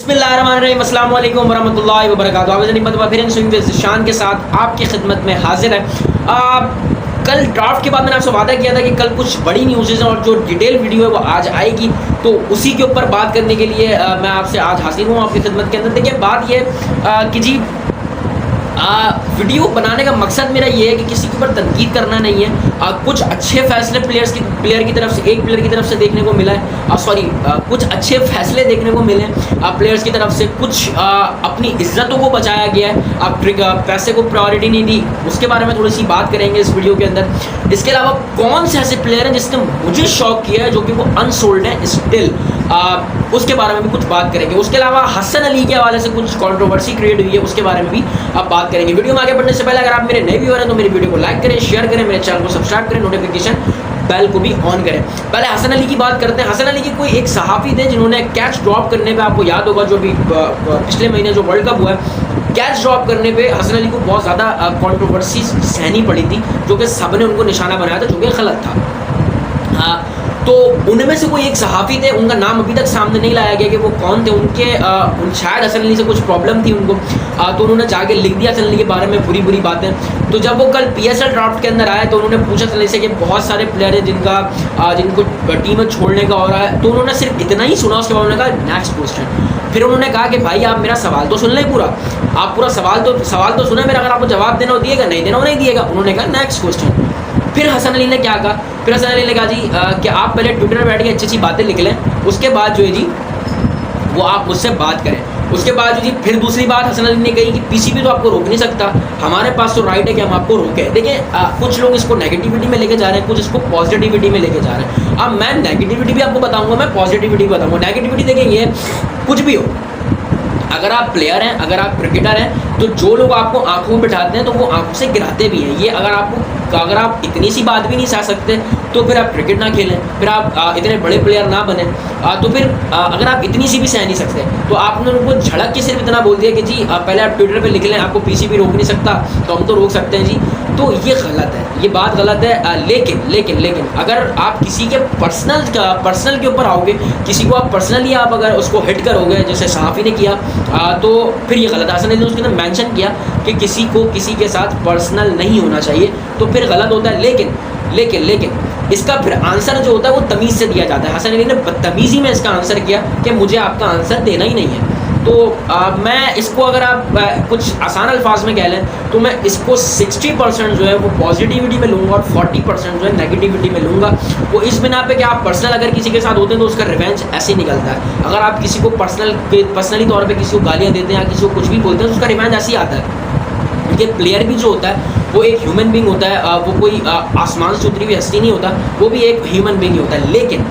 बिस्मिल्लाहिर्रहमानिर्रहीम अस्सलाम वालेकुम वरहमतुल्लाहि वबरकातुहू। आवाज़ फिर स्विंग शान के साथ आपकी खिदमत में हाजिर है। कल ड्राफ्ट के बाद मैंने आपसे वादा किया था कि कल कुछ बड़ी न्यूज़ हैं और जो डिटेल वीडियो है वो आज आएगी, तो उसी के ऊपर बात करने के लिए मैं आपसे आज हाजिर हूँ आपकी खिदमत के अंदर। देखिए बात ये कि जी वीडियो बनाने का मकसद मेरा ये है कि किसी के ऊपर तनकीद करना नहीं है। कुछ अच्छे फैसले प्लेयर की तरफ से, एक प्लेयर की तरफ से देखने को मिला है, कुछ अच्छे फैसले देखने को मिले प्लेयर्स की तरफ से। कुछ अपनी इज्जतों को बचाया गया है। आप पैसे को प्रायोरिटी नहीं दी, उसके बारे में थोड़ी सी बात करेंगे इस वीडियो के अंदर। इसके अलावा कौन से ऐसे प्लेयर हैं जिसने मुझे शॉक किया है जो कि वो अनसोल्ड है स्टिल, उसके बारे में भी कुछ बात करेंगे। उसके अलावा हसन अली के हवाले से कुछ कंट्रोवर्सी क्रिएट हुई है, उसके बारे में भी अब बात करेंगे। वीडियो में आगे बढ़ने से पहले अगर आप मेरे नए व्यूअर हैं तो मेरी वीडियो को लाइक करें, शेयर करें, मेरे चैनल को सब्सक्राइब करें, नोटिफिकेशन बेल को भी ऑन करें। पहले हसन अली की बात करते हैं। हसन अली की कोई एक सहाफ़ी थे जिन्होंने कैच ड्रॉप करने पे, आपको याद होगा जो भी पिछले महीने जो वर्ल्ड कप हुआ है, कैच ड्रॉप करने पे हसन अली को बहुत ज़्यादा कंट्रोवर्सी सहनी पड़ी थी, जो कि सब ने उनको निशाना बनाया था, जो कि गलत था। तो उनमें से कोई एक सहाफ़ी थे, उनका नाम अभी तक सामने नहीं लाया गया कि वो कौन थे। शायद हसन अली से कुछ प्रॉब्लम थी उनको, तो उन्होंने जाके लिख दिया हसन अली के बारे में बुरी बुरी बातें। तो जब वो कल PSL ड्राफ्ट के अंदर आए तो उन्होंने पूछा हसन अली से कि बहुत सारे प्लेयर हैं जिनको टीम में छोड़ने का हो रहा है। तो उन्होंने सिर्फ इतना ही सुना, उसके बाद उन्होंने कहा नेक्स्ट क्वेश्चन। फिर उन्होंने कहा कि भाई आप मेरा सवाल तो सुन लें, आप पूरा सवाल तो सुना मेरा, अगर आपको जवाब देना हो दिएगा, नहीं देना हो नहीं दिएगा। उन्होंने कहा नेक्स्ट क्वेश्चन। फिर हसन अली ने क्या कहा, फिर हसन अली ने कहा जी कि आप पहले ट्विटर पर बैठ के अच्छी अच्छी बातें लिख लें, उसके बाद जो है जी वो आप मुझसे बात करें। उसके बाद जो जी फिर दूसरी बात हसन अली ने कही कि PCB तो आपको रोक नहीं सकता, हमारे पास तो राइट है कि हम आपको रोकें। देखिए कुछ लोग इसको नेगेटिविटी में लेके जा रहे हैं, कुछ इसको पॉजिटिविटी में लेके जा रहे हैं। अब मैं नेगेटिविटी भी आपको बताऊंगा, मैं पॉजिटिविटी भी बताऊंगा। नेगेटिविटी देखिए ये कुछ भी हो, अगर आप प्लेयर हैं, अगर आप क्रिकेटर हैं, तो जो लोग आपको आंखों में बिठाते हैं तो वो आंखों से गिराते भी हैं। ये अगर आप इतनी सी बात भी नहीं सह सकते तो फिर आप क्रिकेट ना खेलें, फिर आप इतने बड़े प्लेयर ना बने। तो फिर अगर आप इतनी सी भी सह नहीं सकते तो आपने उनको झड़क के सिर्फ इतना बोल दिया कि जी पहले आप ट्विटर पे लिख लें, आपको PCB रोक नहीं सकता तो हम तो रोक सकते हैं जी। तो ये गलत है, ये बात गलत है। लेकिन अगर आप किसी के पर्सनल के ऊपर आओगे, किसी को आप पर्सनली आप अगर उसको हिट करोगे जैसे सहाफ़ी ने किया, तो फिर ये गलत है। हसन अली ने उसके अंदर मेंशन किया कि किसी को किसी के साथ पर्सनल नहीं होना चाहिए, तो फिर गलत होता है। लेकिन इसका फिर आंसर जो होता है वो तमीज़ से दिया जाता है। हसन अली ने बदतमीज़ी में इसका आंसर किया कि मुझे आपका आंसर देना ही नहीं है। तो मैं इसको अगर आप कुछ आसान अल्फाज में कह लें तो मैं इसको 60% जो है वो पॉजिटिविटी में लूँगा और 40% जो है नेगेटिविटी में लूँगा। वो इस बिना पे कि आप पर्सनल अगर किसी के साथ होते हैं तो उसका रिवेंज ऐसे ही निकलता है। अगर आप किसी को पर्सनली तौर पे किसी को गालियाँ देते हैं या किसी को कुछ भी बोलते हैं तो उसका रिवेंज ऐसे ही आता है। क्योंकि प्लेयर भी जो होता है वो एक ह्यूमन बींग होता है, वो कोई आसमान से उतरी हुई हस्ती नहीं होता, वो भी एक ह्यूमन बींग ही होता है। लेकिन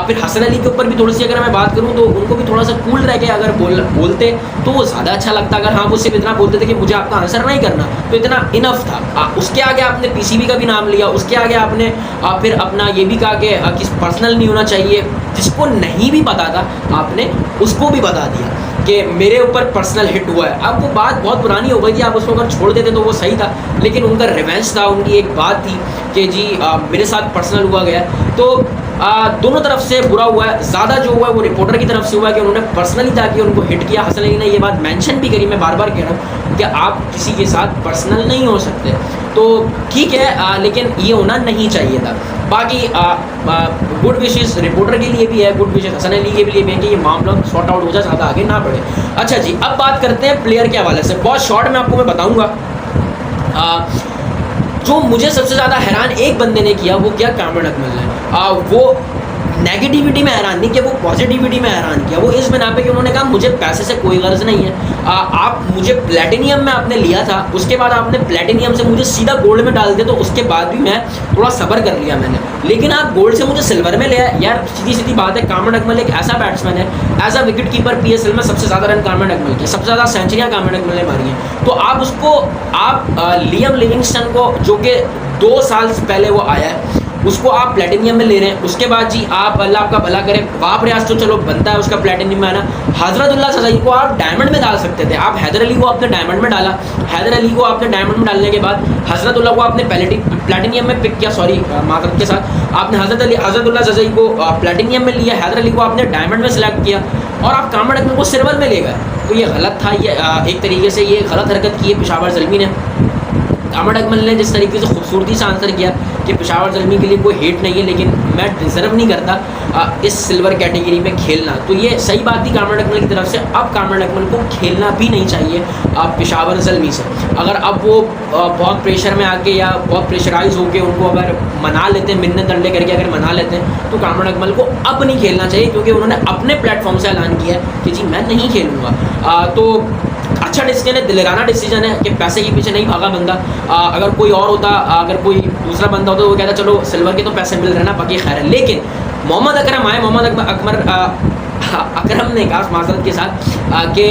फिर हसन अली के ऊपर भी थोड़ी सी अगर मैं बात करूं तो उनको भी थोड़ा सा कूल रह के अगर बोलते तो वो ज़्यादा अच्छा लगता। अगर हाँ वो सिर्फ इतना बोलते थे कि मुझे आपका आंसर नहीं करना, तो इतना इनफ था। उसके आगे आपने PCB का भी नाम लिया, उसके आगे आपने फिर अपना ये भी कहा कि पर्सनल नहीं होना चाहिए। जिसको नहीं भी पता था आपने उसको भी बता दिया कि मेरे ऊपर पर्सनल हिट हुआ है। अब वो बात बहुत पुरानी हो गई थी, आप उसको अगर छोड़ देते तो वो सही था, लेकिन उनका रिवेंज था, उनकी एक बात थी कि जी मेरे साथ पर्सनल हुआ गया। तो दोनों तरफ से बुरा हुआ है। ज़्यादा जो हुआ है वो रिपोर्टर की तरफ से हुआ है कि उन्होंने पर्सनली जाके उनको हिट किया। हसन अली ने ये बात मेंशन भी करी, मैं बार बार कह रहा हूँ कि आप किसी के साथ पर्सनल नहीं हो सकते। तो ठीक है, लेकिन ये होना नहीं चाहिए था। बाकी गुड विशेस रिपोर्टर के लिए भी है, गुड विशेस हसन अली के लिए भी है कि ये मामला सॉर्ट आउट हो जाए, ज़्यादा आगे ना बढ़े। अच्छा जी, अब बात करते हैं प्लेयर के हवाले से। बहुत शॉर्ट में आपको मैं बताऊँगा। जो मुझे सबसे ज़्यादा हैरान एक बंदे ने किया वो क्या, कामरान अकमल ने। वो नेगेटिविटी में हैरान नहीं किया, वो पॉजिटिविटी में हैरान किया। वो इस बिना पे कि उन्होंने कहा मुझे पैसे से कोई गर्ज नहीं है। आप मुझे प्लेटिनियम में आपने लिया था, उसके बाद आपने प्लेटिनियम से मुझे सीधा गोल्ड में डाल दिया, तो उसके बाद भी मैं थोड़ा सब्र कर लिया मैंने। लेकिन आप गोल्ड से मुझे सिल्वर में ले आए यार, सीधी सीधी बात है। कामरान अकमल एक ऐसा बैट्समैन है, as a wicketkeeper PSL में सबसे ज़्यादा रन कामरान अकमल के, सबसे ज़्यादा सेंचुरियाँ कामरान अकमल ने मारी हैं। तो आप लियम लिविंगस्टन को, जो कि 2 साल पहले वो आया है, उसको आप प्लेटिनियम में ले रहे हैं। उसके बाद जी आप अल्लाह आपका भला करे, वाप रियाज तो चलो बनता है उसका प्लेटिनियम में आना। हजरतुल्लाह सज़ाई को आप डायमंड में डाल सकते थे, आप हैदर अली को आपने डायमंड में डाला। हैदर अली को आपने डायमंड में डालने के बाद हजरतुल्लाह को आपने प्लेटिनियम में पिक किया, सॉरी माजरत के साथ, आपने हजरतुल्लाह सज़ाई को प्लेटिनियम में लिया, हैदर अली को आपने डायमंड में सेलेक्ट किया। और आप कामरान अकमल को सिल्वर में ले गए, तो ये गलत था। ये एक तरीके से ये गलत हरकत की है पेशावर ज़ल्मी ने। कामरान अकमल ने जिस तरीके से खूबसूरती से आंसर किया कि पेशावर ज़ल्मी के लिए कोई हेट नहीं है, लेकिन मैं डिज़र्व नहीं करता इस सिल्वर कैटेगरी में खेलना, तो ये सही बात थी कामरान अकमल की तरफ से। अब कामरान अकमल को खेलना भी नहीं चाहिए पेशावर ज़ल्मी से। अगर अब वो बहुत प्रेशर में आके या बहुत प्रेशराइज होकर उनको अगर मना लेते हैं, मिन्नत डंडे करके अगर मना लेते हैं, तो कामरान अकमल को अब नहीं खेलना चाहिए, क्योंकि उन्होंने अपने प्लेटफॉर्म से ऐलान किया है कि जी मैं नहीं खेलूँगा। तो अच्छा डिसीजन है, दिलराना डिसीजन है कि पैसे के पीछे नहीं भागा बंदा। अगर कोई और होता, अगर कोई दूसरा बंदा होता तो वो कहता चलो सिल्वर के तो पैसे मिल रहे ना, बाकी खैर है। लेकिन मोहम्मद अकरम आए, मोहम्मद अकरम ने कहा माज़रत के साथ कि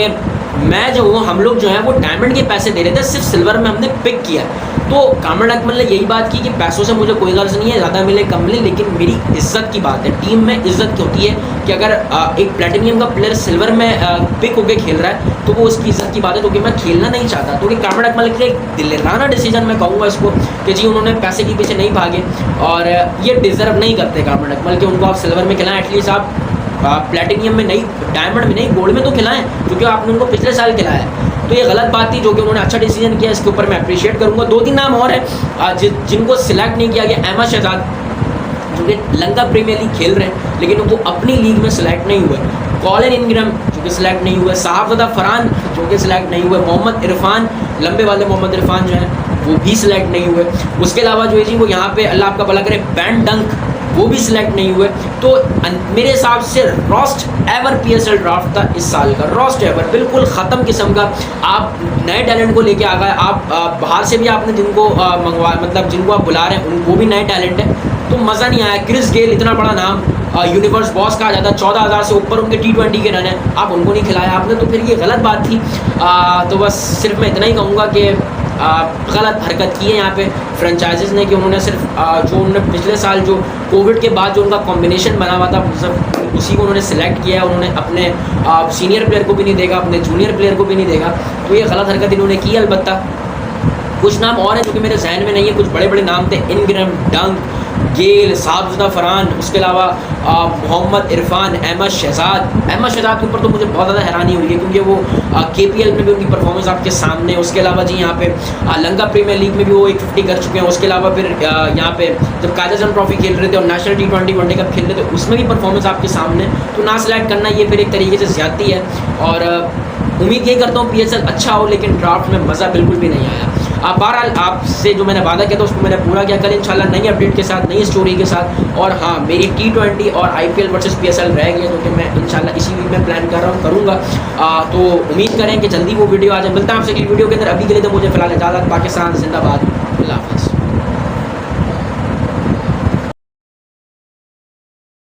मैं जो हूँ, हम लोग जो है वो डायमंड के पैसे दे रहे थे, सिर्फ सिल्वर में हमने पिक किया। तो कामरान अकमल ने यही बात की कि पैसों से मुझे कोई गर्ज नहीं है, ज़्यादा मिले कम मिले, लेकिन मेरी इज़्ज़त की बात है। टीम में इज़्ज़त होती है कि अगर एक प्लेटिनियम का प्लेयर सिल्वर में पिक होकर खेल रहा है तो वो उसकी इज़्ज़त की बात है, तो कि मैं खेलना नहीं चाहता। तो कि कामरान अकमल के एक दिलराना डिसीजन मैं कहूँगा इसको कि जी उन्होंने पैसे के पीछे नहीं भागे और ये डिज़र्व नहीं करते कामरान अकमल कि उनको आप सिल्वर में खिलाएं। एटलीस्ट आप प्लेटिनियम में नहीं, डायमंड में नहीं, गोल्ड में तो खिलाएं, क्योंकि आपने उनको पिछले साल खिलाया है। तो ये गलत बात थी जो कि उन्होंने अच्छा डिसीजन किया, इसके ऊपर मैं अप्रिशिएट करूँगा। 2-3 नाम और हैं जिनको सिलेक्ट नहीं किया गया। अहमद शहजाद जो कि लंका प्रीमियर लीग खेल रहे हैं, लेकिन वो अपनी लीग में सिलेक्ट नहीं हुए। कॉलिन इंग्रम जो कि सिलेक्ट नहीं हुए। साहबज़ादा फरहान जो कि सिलेक्ट नहीं हुए। मोहम्मद इरफान, लंबे वाले मोहम्मद इरफान जो हैं वो भी सिलेक्ट नहीं हुए। उसके अलावा जो है जी वो यहाँ पे अल्लाह आपका भला करे बैन डंक, वो भी सिलेक्ट नहीं हुए। तो मेरे हिसाब से रोस्ट एवर PSL ड्राफ्ट था इस साल का, रोस्ट एवर, बिल्कुल ख़त्म किस्म का। आप नए टैलेंट को लेके आ गए, आप बाहर से भी आपने जिनको मंगवा, मतलब जिनको आप बुला रहे हैं वो भी नए टैलेंट है, तो मज़ा नहीं आया। क्रिस गेल इतना बड़ा नाम, यूनिवर्स बॉस कहा जाता है, 14,000 से ऊपर उनके T20 के रन हैं, आप उनको नहीं खिलाया आपने, तो फिर ये गलत बात थी। तो बस सिर्फ मैं इतना ही कहूँगा कि गलत हरकत की है यहाँ पे फ्रेंचाइजीज़ ने कि उन्होंने सिर्फ जो उन्होंने पिछले साल जो कोविड के बाद जो उनका कॉम्बिनेशन बना हुआ था सब उसी को उन्होंने सिलेक्ट किया है। उन्होंने अपने सीनियर प्लेयर को भी नहीं देखा, अपने जूनियर प्लेयर को भी नहीं देखा, तो ये गलत हरकत इन्होंने की। अलबत्ता कुछ नाम और हैं जो कि मेरे जहन में नहीं है, कुछ बड़े बड़े नाम थे, इंग्रम, डंक, गेल, साहबज़ादा फरहान, उसके अलावा मोहम्मद इरफान, अहमद शहजाद के ऊपर तो मुझे बहुत ज़्यादा हैरानी हुई है, क्योंकि वो KPL में भी उनकी परफॉर्मेंस आपके सामने। उसके अलावा जी यहाँ पे लंका प्रीमियर लीग में भी वो 150 कर चुके हैं। उसके अलावा फिर यहाँ पे जब कायदे ट्रॉफी खेल रहे थे और नेशनल T20 वर्ल्ड कप खेल रहे थे उसमें भी परफॉर्मेंस आपके सामने, तो ना सिलेक्ट करना ये फिर एक तरीके से ज़्यादती है। और उम्मीद यही करता हूँ PSL अच्छा हो, लेकिन ड्राफ्ट में मज़ा बिल्कुल भी नहीं आया। बहरहाल आपसे जो मैंने वादा किया था उसको मैंने पूरा किया। कल इंशाल्लाह नई अपडेट के साथ, नई स्टोरी के साथ। और हाँ, मेरी T20 और IPL वर्सेस PSL रह गई है, जो कि मैं इंशाल्लाह इसी वीक में प्लान कर रहा हूँ, करूँगा। तो उम्मीद करें कि जल्दी वो वीडियो आ जाए। मिलता है आपसे अगली वीडियो के अंदर। अभी के लिए तो मुझे फ़िलहाल इजाज़त। पाकिस्तान जिंदाबाद, अल्लाह हाफ़िज़।